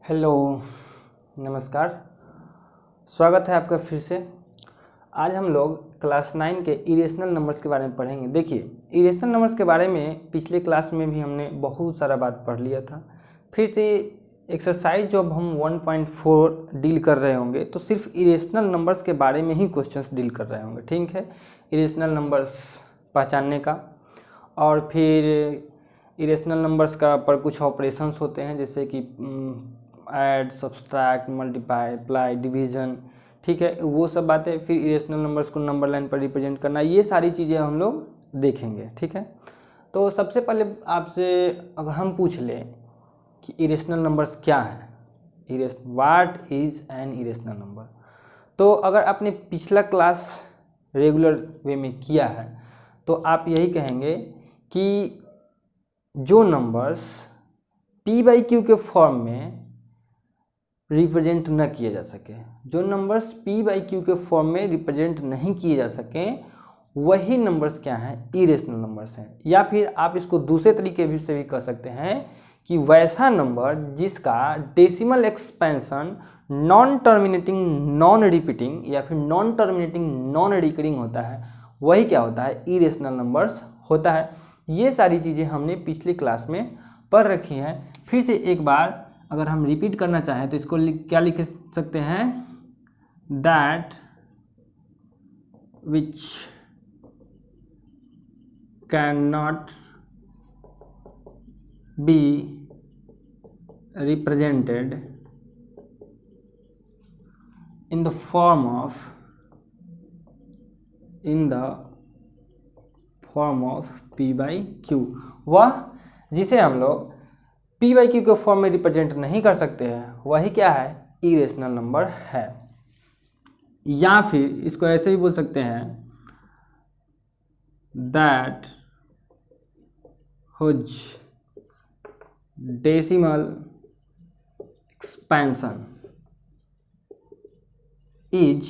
Hello, नमस्कार। स्वागत है आपका फिर से। आज हम लोग क्लास 9 के इरेशनल नंबर्स के बारे में पढ़ेंगे। देखिए, इरेशनल नंबर्स के बारे में पिछले क्लास में भी हमने बहुत सारा बात पढ़ लिया था। फिर से एक्सरसाइज जब हम 1.4 डील कर रहे होंगे तो सिर्फ इरेशनल नंबर्स के बारे में ही क्वेश्चंस डील कर रहे होंगे। ठीक है, इरेशनल नंबर्स पहचानने का, और फिर इरेशनल नंबर्स का पर कुछ ऑपरेशंस होते हैं जैसे कि add, subtract, multiply, apply, division. ठीक है, वो सब बातें। फिर इरेशनल नंबर्स को नंबर लाइन पर रिप्रेजेंट करना, ये सारी चीज़ें हम लोग देखेंगे। ठीक है, तो सबसे पहले आपसे अगर हम पूछ लें कि इरेशनल नंबर्स क्या है, what is an irrational number, तो अगर आपने पिछला क्लास रेगुलर वे में किया है तो आप यही कहेंगे कि जो नंबर्स p/q के फॉर्म में रिप्रेजेंट न किए जा सके, जो नंबर्स p/q के फॉर्म में रिप्रेजेंट नहीं किए जा सकें, वही नंबर्स क्या हैं, इरेशनल नंबर्स हैं। या फिर आप इसको दूसरे तरीके से भी कह सकते हैं कि वैसा नंबर जिसका decimal expansion non terminating, non repeating या फिर नॉन टर्मिनेटिंग, नॉन रिकरिंग होता है, वही क्या होता है, इरेशनल नंबर्स होता है। ये सारी चीज़ें हमने पिछली क्लास में पढ़ रखी हैं। फिर से एक बार अगर हम रिपीट करना चाहें तो इसको क्या लिख सकते हैं, that which can not be represented in the form of p/q, वह जिसे हम लोग p/q के फॉर्म में रिप्रेजेंट नहीं कर सकते हैं, वही क्या है, इरेशनल नंबर है। या फिर इसको ऐसे भी बोल सकते हैं, that whose decimal expansion is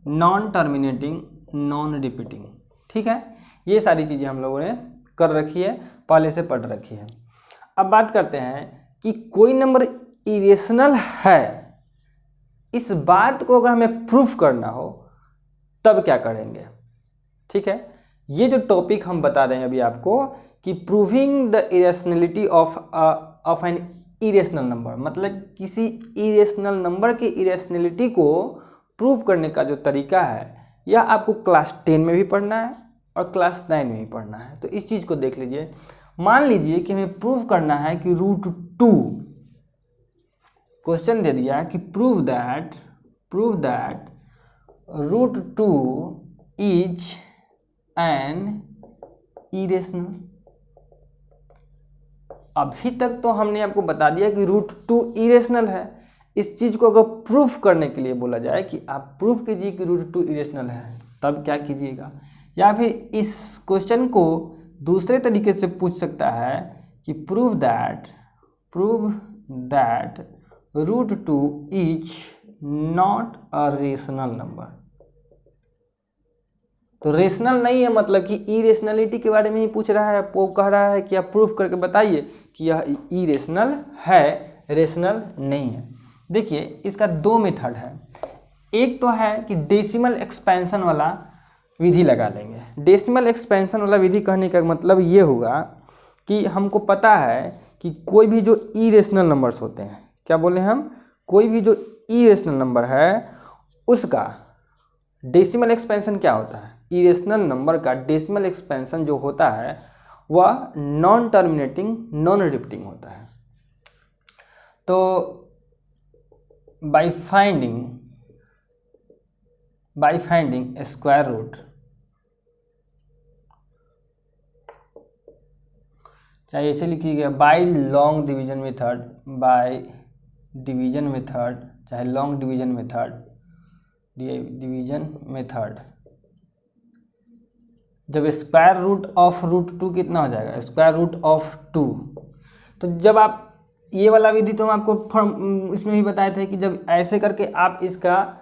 non terminating, non repeating. ठीक है, ये सारी चीज़ें हम लोगों ने कर रखी है, पहले से पढ़ रखी है। अब बात करते हैं कि कोई नंबर इरेशनल है, इस बात को अगर हमें प्रूफ करना हो तब क्या करेंगे। ठीक है, ये जो टॉपिक हम बता रहे हैं अभी आपको कि proving the irrationality of an irrational number, मतलब किसी इरेशनल नंबर की इरेशनलिटी को प्रूव करने का जो तरीका है, यह आपको क्लास 10 में भी पढ़ना है और क्लास 9 में भी पढ़ना है। तो इस चीज़ को देख लीजिए। मान लीजिए कि हमें प्रूव करना है कि √2, क्वेश्चन दे दिया कि prove that √2 is an irrational. अभी तक तो हमने आपको बता दिया कि √2 इरेशनल है। इस चीज़ को अगर प्रूफ करने के लिए बोला जाए कि आप प्रूफ कीजिए कि √2 इरेशनल है, तब क्या कीजिएगा। या फिर इस क्वेश्चन को दूसरे तरीके से पूछ सकता है कि prove that √2 is not a rational number. तो रेशनल नहीं है, मतलब कि इरेशनलिटी के बारे में ही पूछ रहा है। वो कह रहा है कि आप प्रूफ करके बताइए कि यह इरेशनल है, रेशनल नहीं है। देखिए, इसका दो मेथड है। एक तो है कि डेसिमल एक्सपेंशन वाला विधि लगा लेंगे। डेसिमल एक्सपेंशन वाला विधि कहने का मतलब ये होगा कि हमको पता है कि कोई भी जो इरेशनल नंबर्स होते हैं, क्या बोले हम, कोई भी जो इरेशनल नंबर है उसका डेसिमल एक्सपेंशन क्या होता है, इरेशनल नंबर का डेसिमल एक्सपेंशन जो होता है वह नॉन टर्मिनेटिंग, नॉन रिपीटिंग होता है। तो बाय फाइंडिंग स्क्वायर रूट, चाहे इसे लिखिएगा by long division method, by division method, चाहे लॉन्ग डिवीजन मेथड, जब स्क्वायर रूट ऑफ √2 कितना हो जाएगा, स्क्वायर रूट ऑफ 2। तो जब आप ये वाला विधि तो हम आपको इसमें भी बताए थे कि जब ऐसे करके आप इसका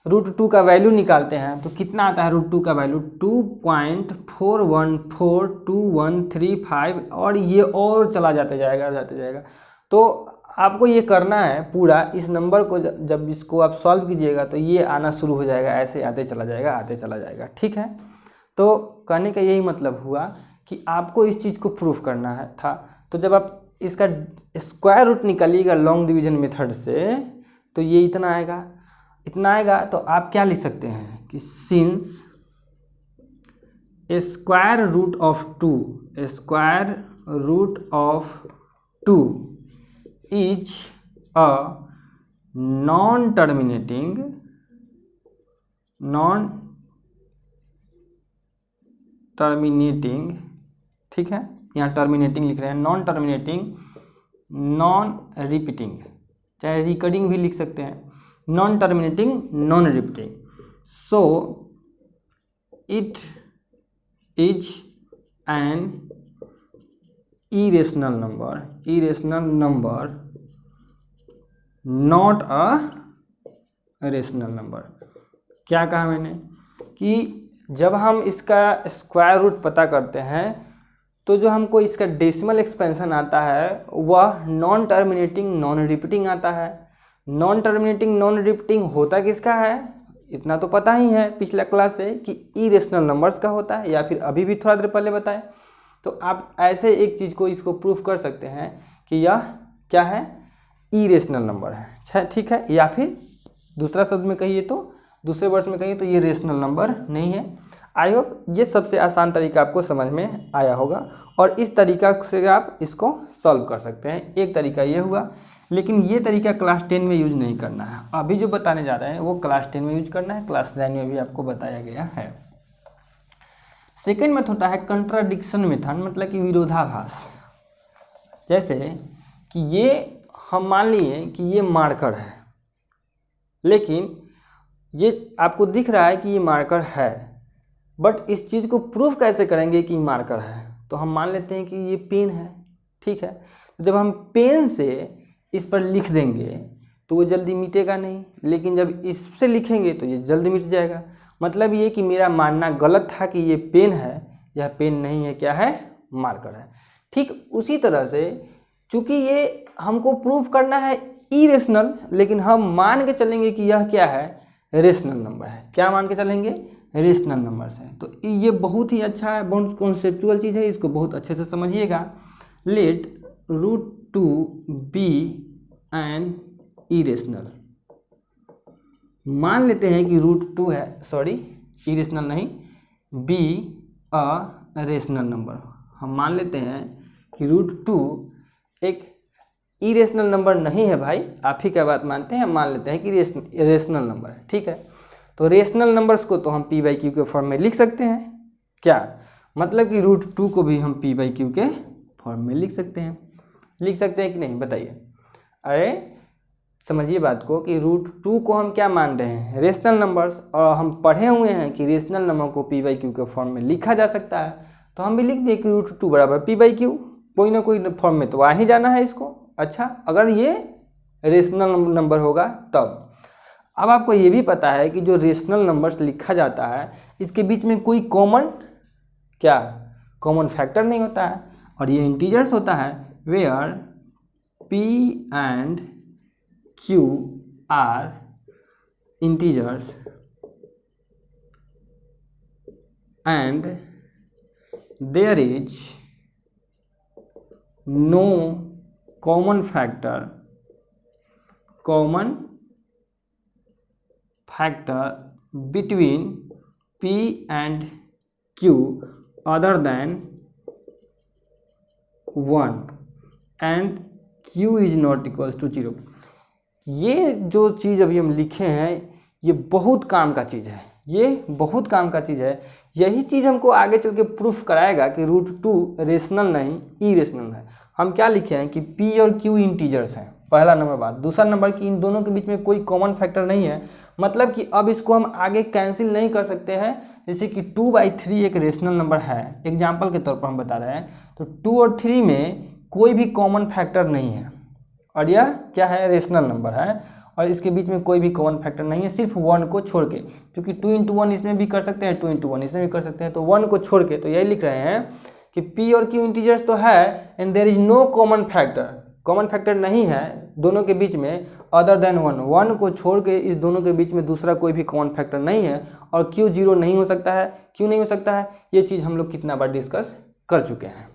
√2 का वैल्यू निकालते हैं तो कितना आता है √2 का वैल्यू, 2.4142135, और ये और चला जाते जाएगा। तो आपको ये करना है पूरा, इस नंबर को जब इसको आप सॉल्व कीजिएगा तो ये आना शुरू हो जाएगा, ऐसे आते चला जाएगा आते चला जाएगा, ठीक है। तो कहने का यही मतलब हुआ कि आपको इस चीज़ को प्रूफ करना है था। तो जब आप इसका स्क्वायर रूट निकालिएगा लॉन्ग डिवीजन मेथड से तो ये इतना आएगा, तो आप क्या लिख सकते हैं कि since square root of two is a non terminating ठीक है, यहाँ टर्मिनेटिंग लिख रहे हैं, नॉन टर्मिनेटिंग नॉन रिपीटिंग, चाहे रिकरिंग भी लिख सकते हैं, non terminating non repeating, so it is an irrational number not a rational number। क्या कहा मैंने कि जब हम इसका स्क्वायर रूट पता करते हैं तो जो हमको इसका डेसिमल एक्सपेंशन आता है वह नॉन टर्मिनेटिंग नॉन रिपीटिंग आता है। नॉन टर्मिनेटिंग नॉन रिपीटिंग होता किसका है, इतना तो पता ही है पिछला क्लास से कि इरेशनल नंबर्स का होता है, या फिर अभी भी थोड़ा देर पहले बताए। तो आप ऐसे एक चीज़ को इसको प्रूफ कर सकते हैं कि यह क्या है, इरेशनल नंबर है, ठीक है। या फिर दूसरा शब्द में कहिए तो, दूसरे वर्ष में कहिए तो ये रेशनल नंबर नहीं है। आई होप ये सबसे आसान तरीका आपको समझ में आया होगा और इस तरीका से आप इसको सॉल्व कर सकते हैं। एक तरीका ये हुआ, लेकिन ये तरीका क्लास 10 में यूज नहीं करना है। अभी जो बताने जा रहे हैं वो क्लास 10 में यूज करना है, क्लास 9 में भी आपको बताया गया है। सेकेंड मेथड होता है कंट्राडिक्शन मेथड, मतलब कि विरोधाभास। जैसे कि ये हम मान लिए कि ये मार्कर है, लेकिन ये आपको दिख रहा है कि ये मार्कर है, बट इस चीज़ को प्रूफ कैसे करेंगे कि मार्कर है। तो हम मान लेते हैं कि ये पेन है, ठीक है। तो जब हम पेन से इस पर लिख देंगे तो वो जल्दी मिटेगा नहीं, लेकिन जब इससे लिखेंगे तो ये जल्दी मिट जाएगा। मतलब ये कि मेरा मानना गलत था कि ये पेन है, यह पेन नहीं है, क्या है, मार्कर है। ठीक उसी तरह से चूंकि ये हमको प्रूफ करना है इरेशनल, लेकिन हम मान के चलेंगे कि यह क्या है, रेशनल नंबर है। क्या मान के चलेंगे, रेशनल नंबर से। तो ये बहुत ही अच्छा है, बहुत कॉन्सेप्चुअल चीज़ है, इसको बहुत अच्छे से समझिएगा। लेट √2 बी एन इरेशनल, मान लेते हैं कि √2 है, सॉरी इरेशनल नहीं, बी अ रेशनल नंबर। हम मान लेते हैं कि √2 एक इरेशनल नंबर नहीं है भाई, आप ही क्या बात मानते हैं, मान लेते हैं कि रेशनल नंबर है, ठीक है। तो रेशनल नंबर्स को तो हम p/q के फॉर्म में लिख सकते हैं। क्या मतलब कि √2 को भी हम p/q के फॉर्म में लिख सकते हैं कि नहीं, बताइए। अरे समझिए बात को कि √2 को हम क्या मान रहे हैं, रेशनल नंबर्स, और हम पढ़े हुए हैं कि रेशनल नंबर को p/q के फॉर्म में लिखा जा सकता है। तो हम भी लिख दें कि √2 बराबर p/q, कोई ना कोई फॉर्म में तो आ ही जाना है इसको। अच्छा, अगर ये रेशनल नंबर होगा तब। अब आपको ये भी पता है कि जो रेशनल नंबर्स लिखा जाता है इसके बीच में कोई कॉमन फैक्टर नहीं होता है, और ये इंटीजर्स होता है, where p and q are integers and there is no common factor between p and q other than 1 and q is not equals to 0। ये जो चीज़ अभी हम लिखे हैं ये बहुत काम का चीज़ है, यही चीज़ हमको आगे चल के प्रूफ कराएगा कि √2 रेशनल नहीं इरेशनल है। हम क्या लिखे हैं कि p और q इंटीजर्स हैं, पहला नंबर बात। दूसरा नंबर कि इन दोनों के बीच में कोई कॉमन फैक्टर नहीं है, मतलब कि अब इसको हम आगे कैंसिल नहीं कर सकते हैं। जैसे कि 2/3 एक रेशनल नंबर है, एग्जाम्पल के तौर पर हम बता रहे हैं, तो 2 और 3 में कोई भी कॉमन फैक्टर नहीं है, और यह क्या है, रेशनल नंबर है, और इसके बीच में कोई भी कॉमन फैक्टर नहीं है, सिर्फ 1 को छोड़ के। क्योंकि 2 × 1 इसमें भी कर सकते हैं, 2 × 1 इसमें भी कर सकते हैं, तो 1 को छोड़ के। तो यही लिख रहे हैं कि p और q इंटीजर्स तो है and there is no common factor, common factor नहीं है दोनों के बीच में अदर देन 1, 1 को छोड़ के इस दोनों के बीच में दूसरा कोई भी कॉमन फैक्टर नहीं है और क्यों 0 नहीं हो सकता है, क्यों नहीं हो सकता है, ये चीज़ हम लोग कितना बार डिस्कस कर चुके हैं।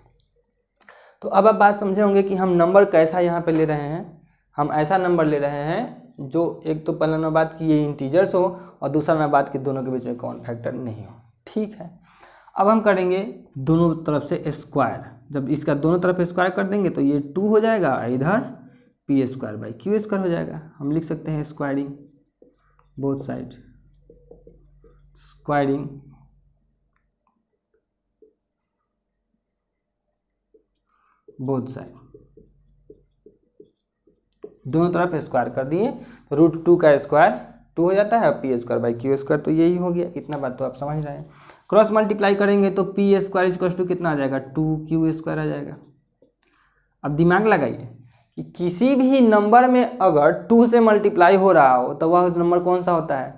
तो अब आप बात समझे होंगे कि हम नंबर कैसा यहाँ पे ले रहे हैं। हम ऐसा नंबर ले रहे हैं जो एक तो पहला नंबर बात कि ये इंटीजर्स हो और दूसरा नंबर बात कि दोनों के बीच में कॉमन फैक्टर नहीं हो। ठीक है, अब हम करेंगे दोनों तरफ से स्क्वायर। जब इसका दोनों तरफ स्क्वायर कर देंगे तो ये 2 हो जाएगा, इधर P square by Q square हो जाएगा। हम लिख सकते हैं squaring both side, squaring both side, दोनों तरफ स्क्वायर कर दिए तो √2 का स्क्वायर 2 हो जाता है, P square by Q square, तो यही हो गया। इतना बात तो आप समझ रहे हैं। क्रॉस मल्टीप्लाई करेंगे तो पी स्क्वायर इक्वल टू कितना आ जाएगा, 2q स्क्वायर आ जाएगा। अब दिमाग लगाइए कि किसी भी नंबर में अगर 2 से मल्टीप्लाई हो रहा हो तो वह नंबर कौन सा होता है,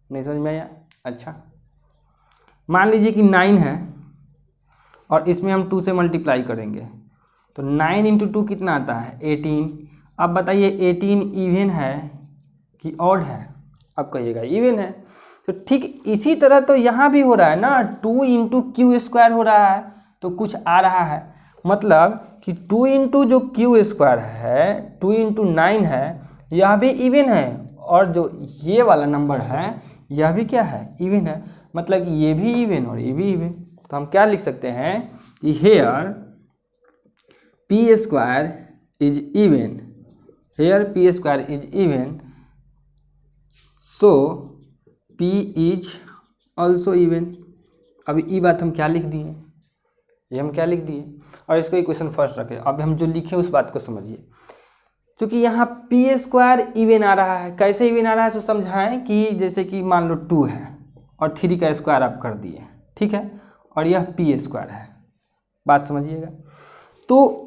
नहीं समझ में आया। अच्छा, मान लीजिए कि 9 है और इसमें हम 2 से मल्टीप्लाई करेंगे तो 9 × 2 कितना आता है, 18। अब बताइए 18 इवन है कि ऑड है, अब कहिएगा इवन है। तो ठीक इसी तरह तो यहाँ भी हो रहा है ना, 2 × q स्क्वायर हो रहा है तो कुछ आ रहा है, मतलब कि 2 × जो q स्क्वायर है 2 × 9 है, यह भी इवन है और जो ये वाला नंबर है यह भी क्या है, इवन है। मतलब कि ये भी इवन और ये भी इवन। तो हम क्या लिख सकते हैं कि here P square is even, here P square is even, so P is also even. अब ये बात हम क्या लिख दिए, ये हम क्या लिख दिए और इसको इक्वेशन फर्स्ट रखें। अब हम जो लिखे उस बात को समझिए। क्योंकि यहाँ पी स्क्वायर इवन आ रहा है, कैसे इवन आ रहा है तो समझाएं कि जैसे कि मान लो 2 है और 3 का स्क्वायर आप कर दिए, ठीक है, और यह पी स्क्वायर है, बात समझिएगा। तो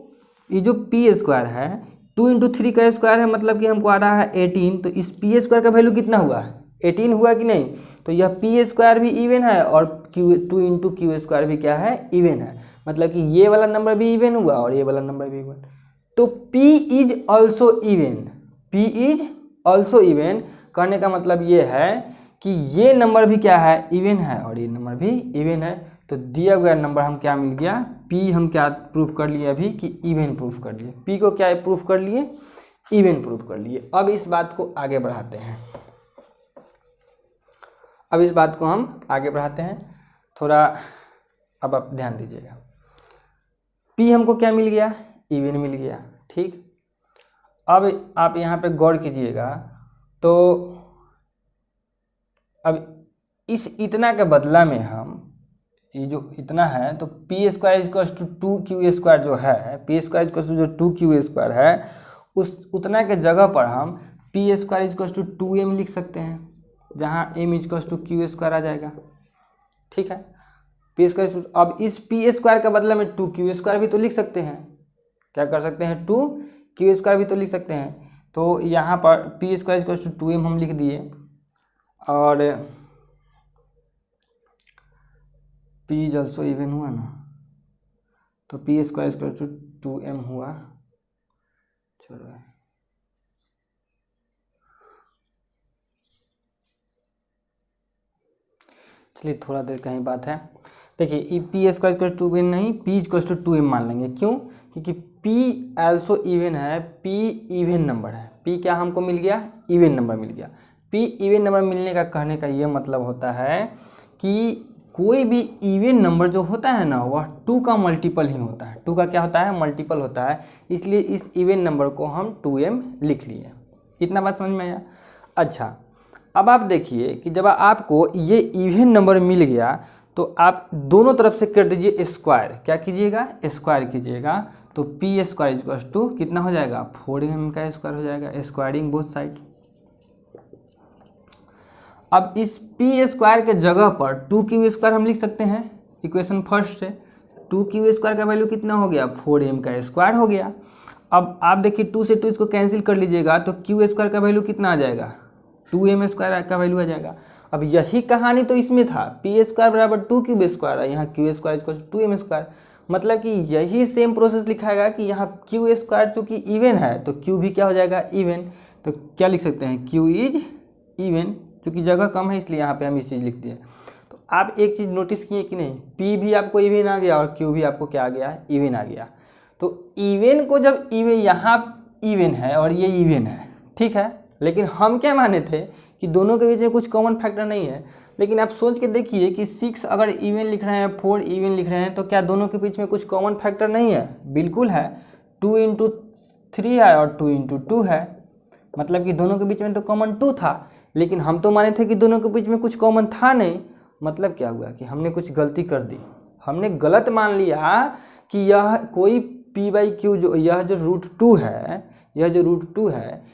ये जो पी स्क्वायर है 2 × 3 का स्क्वायर है, मतलब कि हमको आ रहा है 18। तो इस पी स्क्वायर का वैल्यू कितना हुआ, 18 हुआ कि नहीं। तो यह पी स्क्वायर भी इवन है और 2 × q स्क्वायर भी क्या है, इवन है। मतलब कि ये वाला नंबर भी इवन हुआ और ये वाला नंबर भी इवन। तो p is also even, p is also even कहने का मतलब ये है कि ये नंबर भी क्या है, इवन है और ये नंबर भी इवन है। तो दिया गया नंबर हम क्या मिल गया, p हम क्या प्रूफ कर लिए अभी कि इवन प्रूफ कर लिए। p को क्या प्रूफ कर लिए, इवन प्रूफ कर लिए। अब इस बात को आगे बढ़ाते हैं, अब इस बात को हम आगे बढ़ाते हैं थोड़ा। अब आप ध्यान दीजिएगा, p हमको क्या मिल गया, इवन मिल गया, ठीक। अब आप यहाँ पे गौर कीजिएगा तो अब इस इतना के बदला में हम ये जो इतना है तो P square equal to 2q square जो है, पी स्क्वायर इक्वल टू जो 2q स्क्वायर है उस उतना के जगह पर हम P square equal to 2m लिख सकते हैं, जहाँ m equal to q square आ जाएगा, ठीक है। पी स्क्वायर, अब इस पी स्क्वायर का बदला में 2q स्क्वायर भी तो लिख सकते हैं, क्या कर सकते हैं, 2q स्क्वायर भी तो लिख सकते हैं। तो यहाँ पर P square equal to 2m हम लिख दिए और p इज ऑल्सो इवन हुआ ना, तो P square equal to 2m हुआ। चलो चलिए थोड़ा देर कहीं बात है। देखिए ये P square equal to even नहीं, p इक्वल टू 2m मान लेंगे। क्यों, क्योंकि p ऑल्सो इवन है, p इवन नंबर है। p क्या हमको मिल गया, इवन नंबर मिल गया। p इवन नंबर मिलने का कहने का ये मतलब होता है कि कोई भी इवन नंबर जो होता है ना वह 2 का मल्टीपल ही होता है। 2 का क्या होता है, मल्टीपल होता है। इसलिए इस इवन नंबर को हम 2m लिख लिए। इतना बात समझ में आया। अच्छा, अब आप देखिए कि जब आपको ये इवन नंबर मिल गया तो आप दोनों तरफ से कर दीजिए स्क्वायर। क्या कीजिएगा, स्क्वायर कीजिएगा। तो पी स्क्वायर इक्वल टू कितना हो जाएगा, 4m का स्क्वायर हो जाएगा, स्क्वायरिंग बोथ साइड। अब इस पी स्क्वायर के जगह पर 2q स्क्वायर हम लिख सकते हैं इक्वेशन फर्स्ट से। 2q स्क्वायर का वैल्यू कितना हो गया, 4m का स्क्वायर हो गया। अब आप देखिए 2 से 2 इसको कैंसिल कर लीजिएगा तो q स्क्वायर का वैल्यू कितना आ जाएगा, 2m स्क्वायर का वैल्यू आ जाएगा। अब यही कहानी तो इसमें था, पी स्क्वायर बराबर 2q स्क्वायर, यहाँ q square equal to 2m square. मतलब कि यही सेम प्रोसेस लिखाएगा कि यहाँ क्यू स्क्वायर चूँकि इवन है तो क्यू भी क्या हो जाएगा, इवन। तो क्या लिख सकते हैं, क्यू इज इवन। चूँकि जगह कम है इसलिए यहाँ पे हम इस चीज़ लिख दिए। तो आप एक चीज़ नोटिस किए कि नहीं, पी भी आपको इवन आ गया और क्यू भी आपको क्या आ गया, इवन आ गया। तो इवन को जब इवन, यहाँ इवन है और ये इवन है, ठीक है, लेकिन हम क्या माने थे कि दोनों के बीच में कुछ कॉमन फैक्टर नहीं है। लेकिन आप सोच के देखिए कि 6 अगर इवन लिख रहे हैं, 4 इवन लिख रहे हैं, तो क्या दोनों के बीच में कुछ कॉमन फैक्टर नहीं है? बिल्कुल है। 2 × 3 है और 2 × 2 है, मतलब कि दोनों के बीच में तो कॉमन 2 था। लेकिन हम तो माने थे कि दोनों के बीच में कुछ कॉमन था नहीं। मतलब क्या हुआ कि हमने कुछ गलती कर दी, हमने गलत मान लिया कि यह कोई p/q जो यह जो √2 है, यह जो √2 है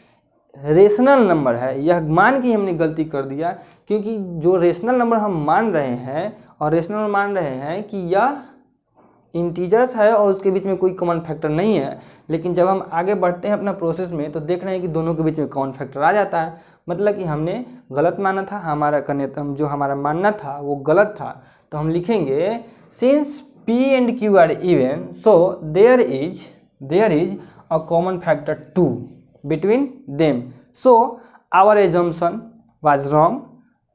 रेशनल नंबर है। यह मान के हमने गलती कर दिया, क्योंकि जो रेशनल नंबर हम मान रहे हैं और रेशनल मान रहे हैं कि यह इंटीजर्स है और उसके बीच में कोई कॉमन फैक्टर नहीं है। लेकिन जब हम आगे बढ़ते हैं अपना प्रोसेस में तो देख रहे हैं कि दोनों के बीच में कॉमन फैक्टर आ जाता है। मतलब कि हमने गलत माना था, हमारा जो हमारा मानना था वो गलत था। तो हम लिखेंगे since p and q are even, so there is a common factor 2 between them, so our assumption was wrong।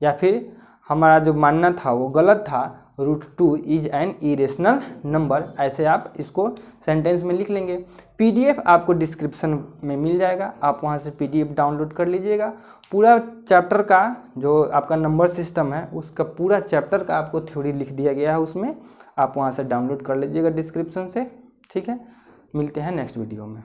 या फिर हमारा जो मानना था वो गलत था, √2 इज एन इरेशनल नंबर। ऐसे आप इसको सेंटेंस में लिख लेंगे। PDF आपको डिस्क्रिप्शन में मिल जाएगा, आप वहाँ से PDF डाउनलोड कर लीजिएगा। पूरा चैप्टर का जो आपका नंबर सिस्टम है उसका पूरा चैप्टर का आपको थ्योरी लिख दिया गया है उसमें, आप वहाँ से डाउनलोड कर लीजिएगा डिस्क्रिप्शन से। ठीक है, मिलते हैं नेक्स्ट वीडियो में।